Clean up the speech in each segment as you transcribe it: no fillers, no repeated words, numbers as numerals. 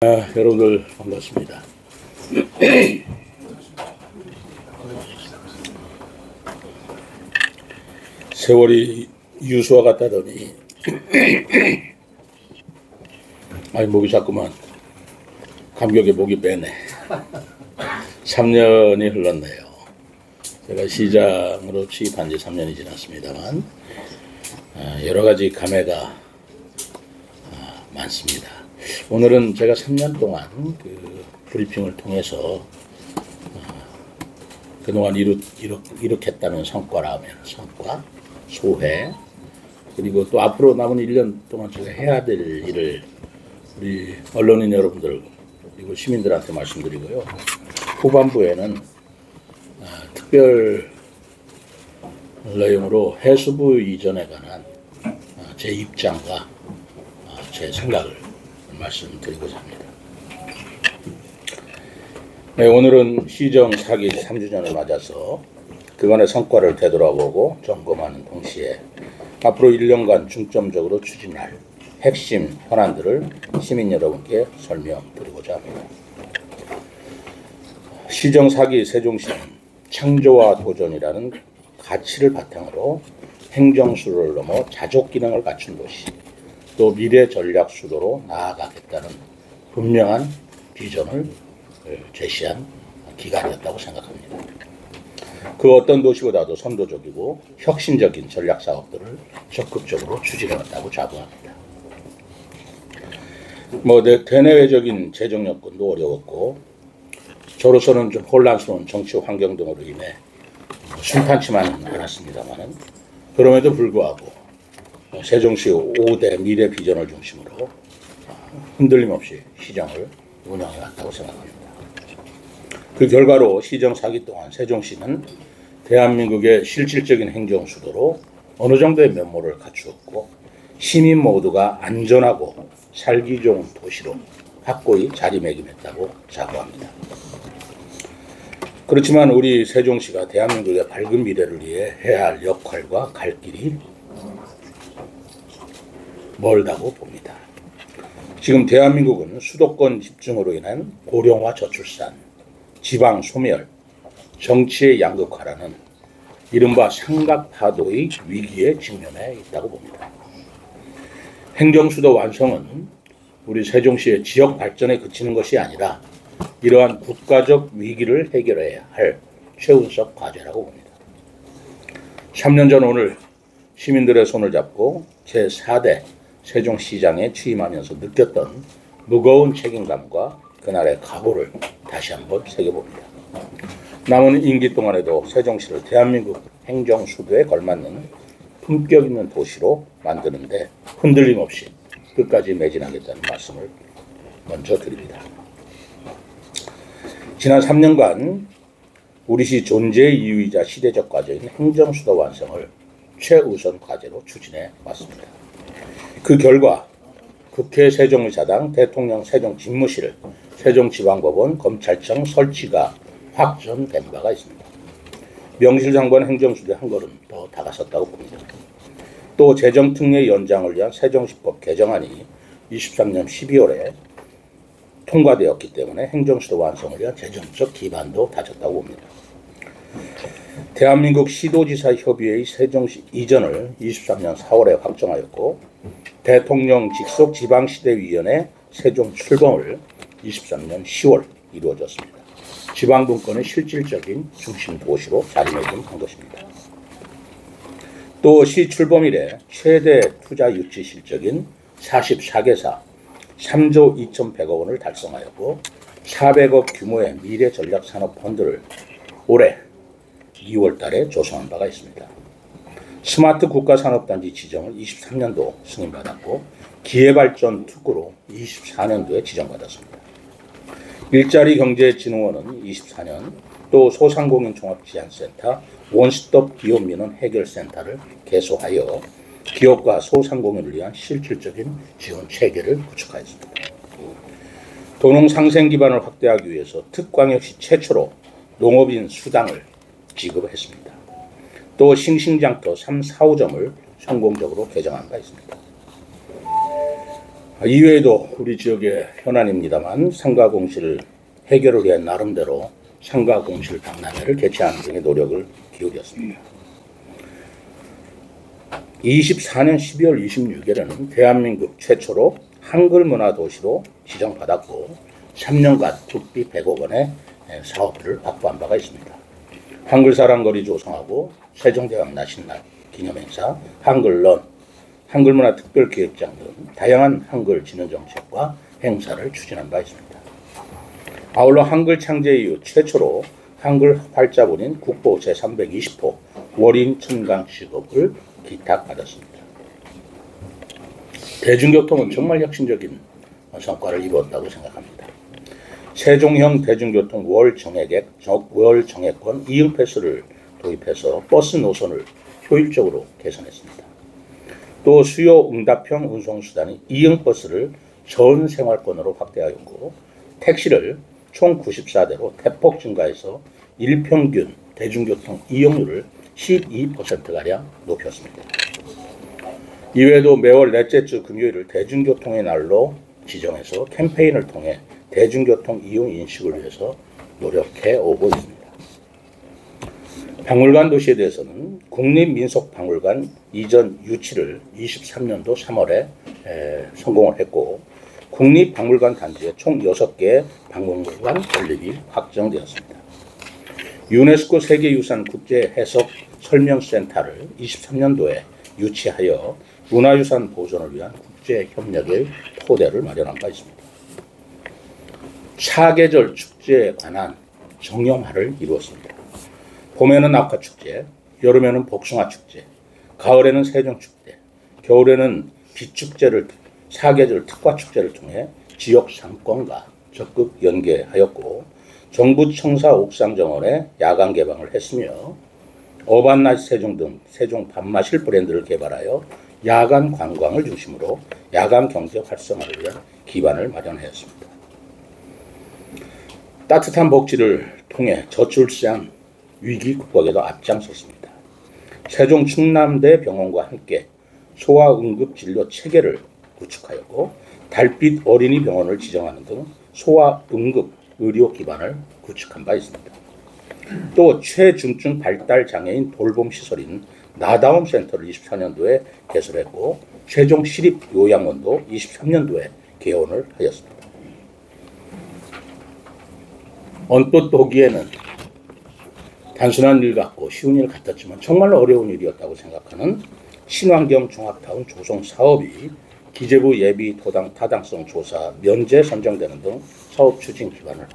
여러분들 반갑습니다. 세월이 유수와 같다더니 목이 자꾸만 감격에 목이 빼네. 3년이 흘렀네요. 제가 시장으로 취입한 지 3년이 지났습니다만 여러 가지 감회가 많습니다. 오늘은 제가 3년 동안 그 브리핑을 통해서 그동안 이룩했다는 성과라면 성과, 소회, 그리고 또 앞으로 남은 1년 동안 제가 해야 될 일을 우리 언론인 여러분들 그리고 시민들한테 말씀드리고요. 후반부에는 특별 내용으로 해수부 이전에 관한 제 입장과 제 생각을 말씀드리고자 합니다. 네, 오늘은 시정 사기 3주년을 맞아서 그간의 성과를 되돌아보고 점검하는 동시에 앞으로 1년간 중점적으로 추진할 핵심 현안들을 시민 여러분께 설명드리고자 합니다. 시정 사기 세종시는 창조와 도전이라는 가치를 바탕으로 행정수도를 넘어 자족 기능을 갖춘 도시, 또 미래 전략 수도로 나아가겠다는 분명한 비전을 제시한 기간이었다고 생각합니다. 그 어떤 도시보다도 선도적이고 혁신적인 전략 사업들을 적극적으로 추진해왔다고 자부합니다. 대내외적인 재정 여건도 어려웠고 저로서는 좀 혼란스러운 정치 환경 등으로 인해 순탄치만은 않았습니다만은 그럼에도 불구하고 세종시 5대 미래 비전을 중심으로 흔들림 없이 시정을 운영해 왔다고 생각합니다. 그 결과로 시정 4기 동안 세종시는 대한민국의 실질적인 행정 수도로 어느 정도의 면모를 갖추었고 시민 모두가 안전하고 살기 좋은 도시로 확고히 자리매김했다고 자부합니다. 그렇지만 우리 세종시가 대한민국의 밝은 미래를 위해 해야 할 역할과 갈 길이 멀다고 봅니다. 지금 대한민국은 수도권 집중으로 인한 고령화 저출산, 지방 소멸, 정치의 양극화라는 이른바 삼각파도의 위기에 직면해 있다고 봅니다. 행정수도 완성은 우리 세종시의 지역 발전에 그치는 것이 아니라 이러한 국가적 위기를 해결해야 할 최우선 과제라고 봅니다. 3년 전 오늘 시민들의 손을 잡고 제4대 세종시장에 취임하면서 느꼈던 무거운 책임감과 그날의 각오를 다시 한번 새겨봅니다. 남은 임기 동안에도 세종시를 대한민국 행정수도에 걸맞는 품격 있는 도시로 만드는데 흔들림 없이 끝까지 매진하겠다는 말씀을 먼저 드립니다. 지난 3년간 우리 시 존재의 이유이자 시대적 과제인 행정수도 완성을 최우선 과제로 추진해 왔습니다. 그 결과 국회 세종의사당, 대통령 세종집무실, 세종지방법원, 검찰청 설치가 확정된 바가 있습니다. 명실상부한 행정수도에 한 걸음 더 다가섰다고 봅니다. 또 재정특례 연장을 위한 세종시법 개정안이 23년 12월에 통과되었기 때문에 행정수도 완성을 위한 재정적 기반도 다졌다고 봅니다. 대한민국 시도지사협의회의 세종시 이전을 23년 4월에 확정하였고 대통령 직속 지방시대위원회 세종 출범을 23년 10월 이루어졌습니다. 지방분권의 실질적인 중심 도시로 자리매김한 것입니다. 또 시 출범 이래 최대 투자 유치 실적인 44개사 3조 2,100억 원을 달성하였고 400억 규모의 미래 전략 산업 펀드를 올해 2월 달에 조성한 바가 있습니다. 스마트 국가산업단지 지정을 23년도 승인받았고 기회발전 특구로 24년도에 지정받았습니다. 일자리경제진흥원은 24년 또 소상공인종합제안센터 원스톱 기업민원 해결센터를 개소하여 기업과 소상공인을 위한 실질적인 지원 체계를 구축하였습니다. 도농 상생 기반을 확대하기 위해서 특광역시 최초로 농업인 수당을 지급했습니다. 또 싱싱장터 3, 4호점을 성공적으로 개장한 바 있습니다. 이외에도 우리 지역의 현안입니다만 상가공실 해결을 위해 나름대로 상가공실 박람회를 개최하는 등의 노력을 기울였습니다. 24년 12월 26일에는 대한민국 최초로 한글문화도시로 지정받았고 3년간 국비 100억 원의 사업비를 확보한 바가 있습니다. 한글사랑거리 조성하고 세종대왕 나신날 기념행사, 한글런, 한글문화특별기획장 등 다양한 한글 진흥 정책과 행사를 추진한 바 있습니다. 아울러 한글 창제 이후 최초로 한글 활자본인 국보 제320호 월인 천강식업을 기탁받았습니다. 대중교통은 정말 혁신적인 성과를 이루었다고 생각합니다. 세종형 대중교통 월정액권 이응 패스를 도입해서 버스 노선을 효율적으로 개선했습니다. 또 수요 응답형 운송수단인 이응버스를 전 생활권으로 확대하였고 택시를 총 94대로 대폭 증가해서 일평균 대중교통 이용률을 12%가량 높였습니다. 이외에도 매월 넷째 주 금요일을 대중교통의 날로 지정해서 캠페인을 통해 대중교통 이용 인식을 위해서 노력해 오고 있습니다. 박물관 도시에 대해서는 국립민속박물관 이전 유치를 23년도 3월에 성공을 했고 국립박물관 단지에 총 6개의 박물관 건립이 확정되었습니다. 유네스코 세계유산 국제해석설명센터를 23년도에 유치하여 문화유산 보존을 위한 국제협력의 토대를 마련한 바 있습니다. 사계절 축제에 관한 정형화를 이루었습니다. 봄에는 낙화축제, 여름에는 복숭아축제, 가을에는 세종축제, 겨울에는 빛축제를 사계절 특화축제를 통해 지역 상권과 적극 연계하였고 정부 청사 옥상정원에 야간 개방을 했으며 어반나이트 세종 등 세종 밥마실 브랜드를 개발하여 야간 관광을 중심으로 야간 경제 활성화를 위한 기반을 마련하였습니다. 따뜻한 복지를 통해 저출산 위기 극복에도 앞장섰습니다. 세종 충남대 병원과 함께 소아응급진료 체계를 구축하였고 달빛 어린이 병원을 지정하는 등 소아응급 의료 기반을 구축한 바 있습니다. 또 최중증 발달 장애인 돌봄 시설인 나다움 센터를 24년도에 개설했고 세종 시립 요양원도 23년도에 개원을 하였습니다. 언뜻 보기에는 단순한 일 같고 쉬운 일 같았지만 정말로 어려운 일이었다고 생각하는 친환경 종합타운 조성 사업이 기재부 예비 도당 타당성 조사 면제 선정되는 등 사업 추진 기반을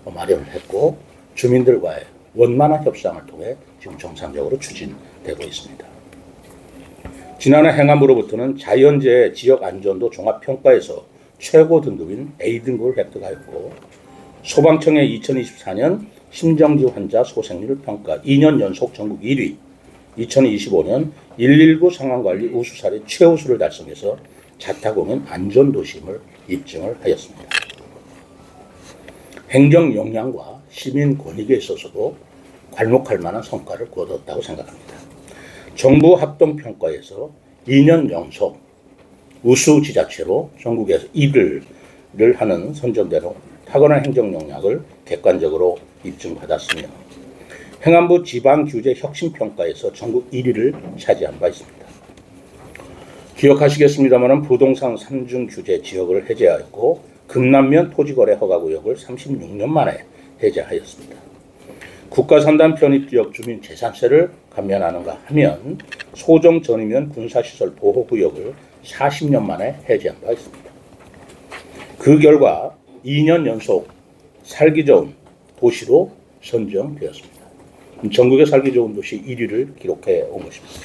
마련을 했고 주민들과의 원만한 협상을 통해 지금 정상적으로 추진되고 있습니다. 지난해 행안부로부터는 자연재해 지역 안전도 종합평가에서 최고 등급인 A등급을 획득하였고 소방청의 2024년 심정지 환자 소생률 평가 2년 연속 전국 1위, 2025년 119 상황관리 우수 사례 최우수를 달성해서 자타공인 안전도심을 입증을 하였습니다. 행정 역량과 시민 권익에 있어서도 괄목할 만한 성과를 거뒀다고 생각합니다. 정부 합동평가에서 2년 연속 우수 지자체로 전국에서 1위를 하는 선정대로 탁월한 행정 역량을 객관적으로 입증받았으며 행안부 지방규제 혁신평가에서 전국 1위를 차지한 바 있습니다. 기억하시겠습니다만 부동산 3중 규제 지역을 해제하였고 금남면 토지거래 허가구역을 36년 만에 해제하였습니다. 국가산단 편입지역 주민 재산세를 감면하는가 하면 소정 전이면 군사시설 보호구역을 40년 만에 해제한 바 있습니다. 그 결과 2년 연속 살기 좋은 도시로 선정되었습니다. 전국의 살기 좋은 도시 1위를 기록해 온 것입니다.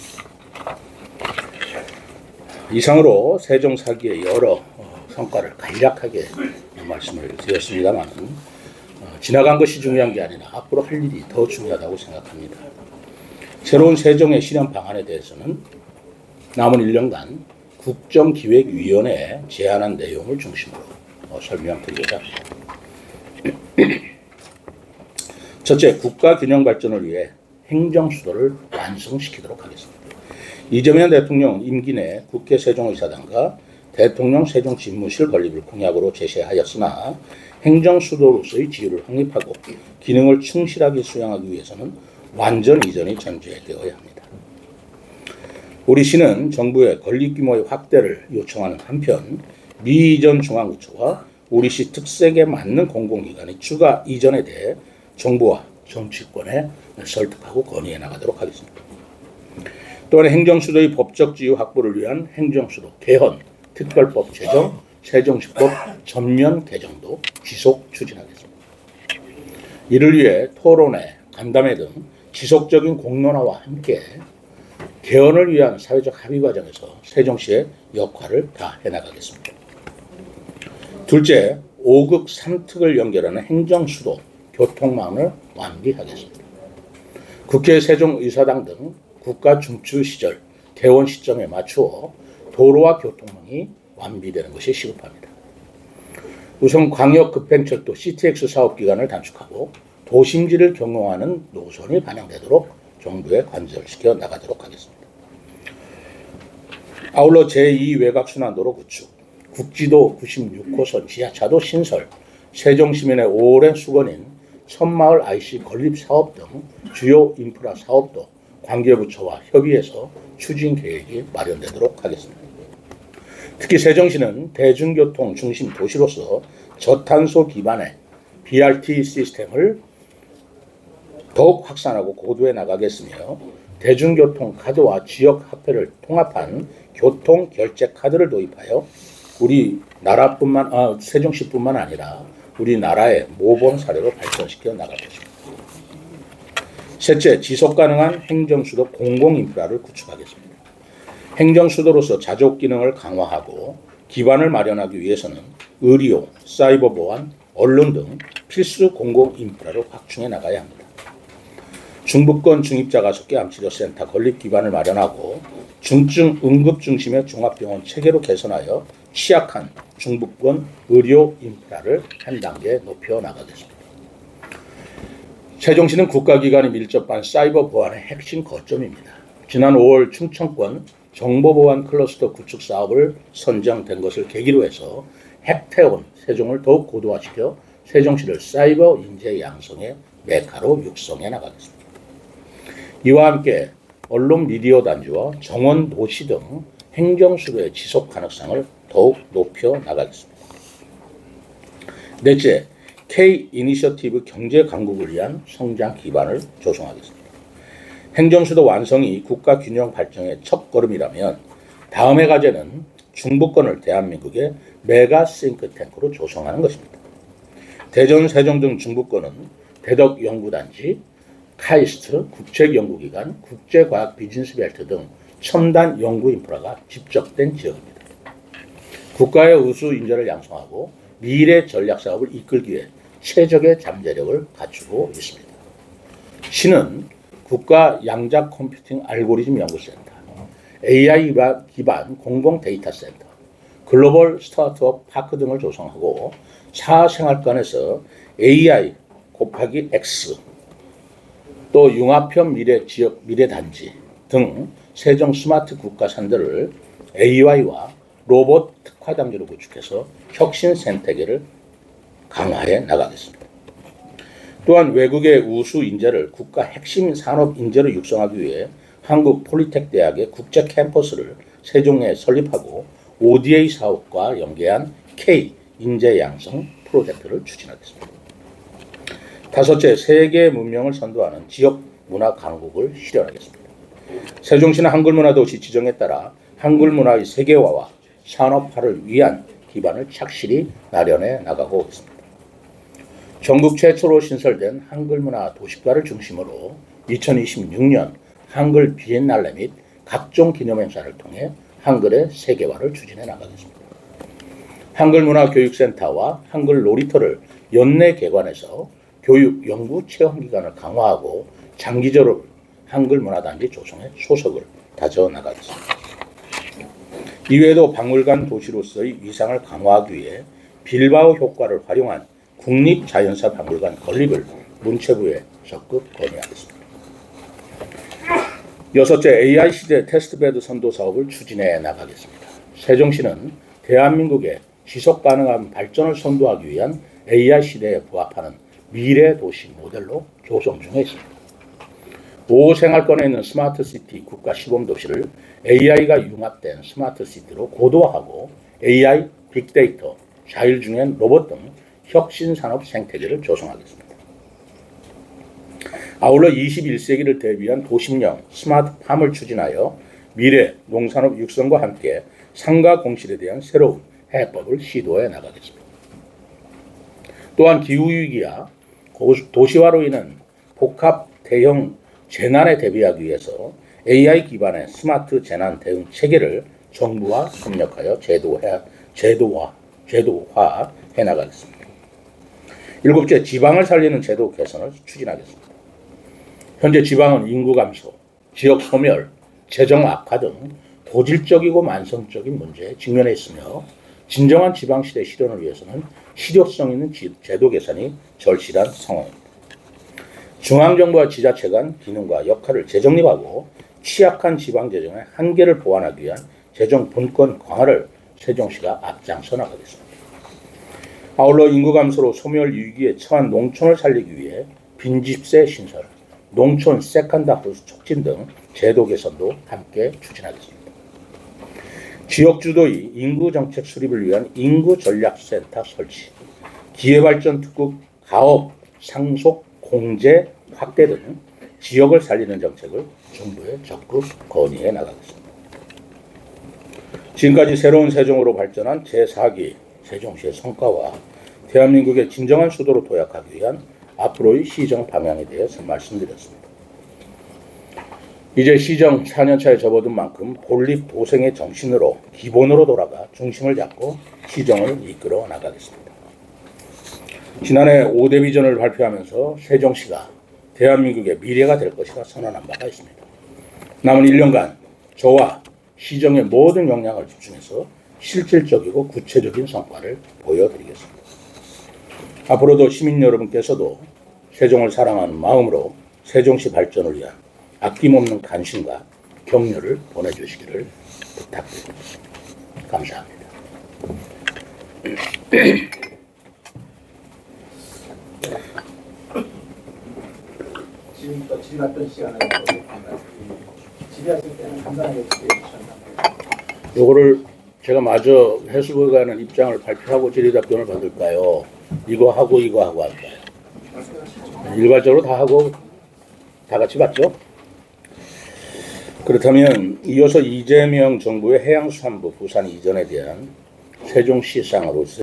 이상으로 세종 살기의 여러 성과를 간략하게 말씀을 드렸습니다만 지나간 것이 중요한 게 아니라 앞으로 할 일이 더 중요하다고 생각합니다. 새로운 세종의 실현 방안에 대해서는 남은 1년간 국정기획위원회에 제안한 내용을 중심으로 설명드리고자 합니다. 첫째, 국가균형 발전을 위해 행정수도를 완성시키도록 하겠습니다. 이재명 대통령 임기 내 국회 세종의사당과 대통령 세종 집무실 건립을 공약으로 제시하였으나 행정수도로서의 지위를 확립하고 기능을 충실하게 수행하기 위해서는 완전 이전이 전제되어야 합니다. 우리 시는 정부의 건립 규모의 확대를 요청하는 한편 미이전 중앙구청과 우리시 특색에 맞는 공공기관의 추가 이전에 대해 정부와 정치권에 설득하고 건의해 나가도록 하겠습니다. 또한 행정수도의 법적 지위 확보를 위한 행정수도 개헌, 특별법 제정, 세종시법 전면 개정도 지속 추진하겠습니다. 이를 위해 토론회, 간담회 등 지속적인 공론화와 함께 개헌을 위한 사회적 합의 과정에서 세종시의 역할을 다해 나가겠습니다. 둘째, 5극 3특을 연결하는 행정수도 교통망을 완비하겠습니다. 국회 세종의사당 등 국가 중추 시절 개원 시점에 맞추어 도로와 교통망이 완비되는 것이 시급합니다. 우선 광역급행철도 CTX 사업 기간을 단축하고 도심지를 경영하는 노선이 반영되도록 정부에 관절시켜 나가도록 하겠습니다. 아울러 제2 외곽순환도로 구축, 국지도 96호선 지하차도 신설, 세종시민의 오랜 수건인 선마을 IC 건립 사업 등 주요 인프라 사업도 관계부처와 협의해서 추진 계획이 마련되도록 하겠습니다. 특히 세종시는 대중교통 중심 도시로서 저탄소 기반의 BRT 시스템을 더욱 확산하고 고도해 나가겠으며 대중교통 카드와 지역 화폐를 통합한 교통 결제 카드를 도입하여 세종시뿐만 아니라 우리나라의 모범 사례로 발전시켜 나갈 것입니다. 셋째, 지속가능한 행정수도 공공인프라를 구축하겠습니다. 행정수도로서 자족 기능을 강화하고 기반을 마련하기 위해서는 의료, 사이버 보안, 언론 등 필수 공공인프라를 확충해 나가야 합니다. 중부권 중입자가속기 암치료센터 건립 기반을 마련하고 중증 응급 중심의 종합병원 체계로 개선하여 취약한 중부권 의료 인프라를 한 단계 높여 나가겠습니다. 세종시는 국가기관이 밀접한 사이버 보안의 핵심 거점입니다. 지난 5월 충청권 정보보안 클러스터 구축 사업을 선정된 것을 계기로 해서 핵태원 세종을 더욱 고도화시켜 세종시를 사이버 인재 양성의 메카로 육성해 나가겠습니다. 이와 함께 언론 미디어 단지와 정원 도시 등 행정수도의 지속 가능성을 더욱 높여 나가겠습니다. 넷째, K 이니셔티브 경제 강국을 위한 성장 기반을 조성하겠습니다. 행정수도 완성이 국가 균형 발전의 첫걸음이라면 다음의 과제는 중부권을 대한민국의 메가 싱크탱크로 조성하는 것입니다. 대전, 세종 등 중부권은 대덕연구단지, 카이스트, 국책연구기관, 국제과학 비즈니스벨트 등 첨단 연구 인프라가 집적된 지역입니다. 국가의 우수 인재를 양성하고 미래 전략 사업을 이끌기 위해 최적의 잠재력을 갖추고 있습니다. 시는 국가 양자 컴퓨팅 알고리즘 연구센터, AI 기반 공공 데이터 센터, 글로벌 스타트업 파크 등을 조성하고 사생활권에서 AI 곱하기 X, 또 융합형 미래단지 등 세종 스마트 국가산들을 AI와 로봇 특화 단계로 구축해서 혁신 생태계를 강화해 나가겠습니다. 또한 외국의 우수 인재를 국가 핵심 산업 인재로 육성하기 위해 한국 폴리텍 대학의 국제 캠퍼스를 세종에 설립하고 ODA 사업과 연계한 K 인재 양성 프로젝트를 추진하겠습니다. 다섯째, 세계 문명을 선도하는 지역 문화 강국을 실현하겠습니다. 세종시는 한글문화도시 지정에 따라 한글문화의 세계화와 산업화를 위한 기반을 착실히 마련해 나가고 있습니다. 전국 최초로 신설된 한글문화 도시과를 중심으로 2026년 한글 비엔날레 및 각종 기념행사를 통해 한글의 세계화를 추진해 나가겠습니다. 한글문화교육센터와 한글 놀이터를 연내 개관해서 교육, 연구, 체험기관을 강화하고 장기적으로 한글문화단지 조성에 소속을 다져나가겠습니다. 이외에도 박물관 도시로서의 위상을 강화하기 위해 빌바오 효과를 활용한 국립자연사 박물관 건립을 문체부에 적극 건의하겠습니다. 여섯째, AI 시대 테스트베드 선도 사업을 추진해 나가겠습니다. 세종시는 대한민국의 지속 가능한 발전을 선도하기 위한 AI 시대에 부합하는 미래 도시 모델로 조성 중에 있습니다. 5호 생활권에 있는 스마트 시티 국가 시범 도시를 AI가 융합된 스마트 시티로 고도화하고 AI, 빅데이터, 자율주행 로봇 등 혁신 산업 생태계를 조성하겠습니다. 아울러 21세기를 대비한 도심형 스마트팜을 추진하여 미래 농산업 육성과 함께 상가 공실에 대한 새로운 해법을 시도해 나가겠습니다. 또한 기후위기와 도시화로 인한 복합 대형 재난에 대비하기 위해서 AI 기반의 스마트 재난 대응 체계를 정부와 협력하여 제도화해 나가겠습니다. 일곱째, 지방을 살리는 제도 개선을 추진하겠습니다. 현재 지방은 인구 감소, 지역 소멸, 재정 악화 등 고질적이고 만성적인 문제에 직면해 있으며 진정한 지방시대 실현을 위해서는 실효성 있는 제도 개선이 절실한 상황입니다. 중앙정부와 지자체 간 기능과 역할을 재정립하고 취약한 지방재정의 한계를 보완하기 위한 재정 분권 강화를 세종시가 앞장서 나가겠습니다. 아울러 인구 감소로 소멸 위기에 처한 농촌을 살리기 위해 빈집세 신설, 농촌 세컨드하우스 촉진 등 제도 개선도 함께 추진하겠습니다. 지역 주도의 인구 정책 수립을 위한 인구 전략센터 설치, 기회발전 특구 가업 상속 공제 확대 등 지역을 살리는 정책을 정부에 적극 건의해 나가겠습니다. 지금까지 새로운 세종으로 발전한 제4기 세종시의 성과와 대한민국의 진정한 수도로 도약하기 위한 앞으로의 시정 방향에 대해서 말씀드렸습니다. 이제 시정 4년차에 접어든 만큼 본립 도생의 정신으로 기본으로 돌아가 중심을 잡고 시정을 이끌어 나가겠습니다. 지난해 5대 비전을 발표하면서 세종시가 대한민국의 미래가 될 것이라 선언한 바가 있습니다. 남은 1년간 저와 시정의 모든 역량을 집중해서 실질적이고 구체적인 성과를 보여드리겠습니다. 앞으로도 시민 여러분께서도 세종을 사랑하는 마음으로 세종시 발전을 위한 아낌없는 관심과 격려를 보내주시기를 부탁드립니다. 감사합니다. 지금부터 질의답변 시간을 갖겠습니다. 질의하실 때는 간단하게 해주셨나요? 요거를 제가 마저 해수부관의 입장을 발표하고 질의답변을 받을까요? 이거 하고 할까요? 일괄적으로 다 하고 다 같이 받죠? 그렇다면 이어서 이재명 정부의 해양수산부 부산 이전에 대한 세종시상으로서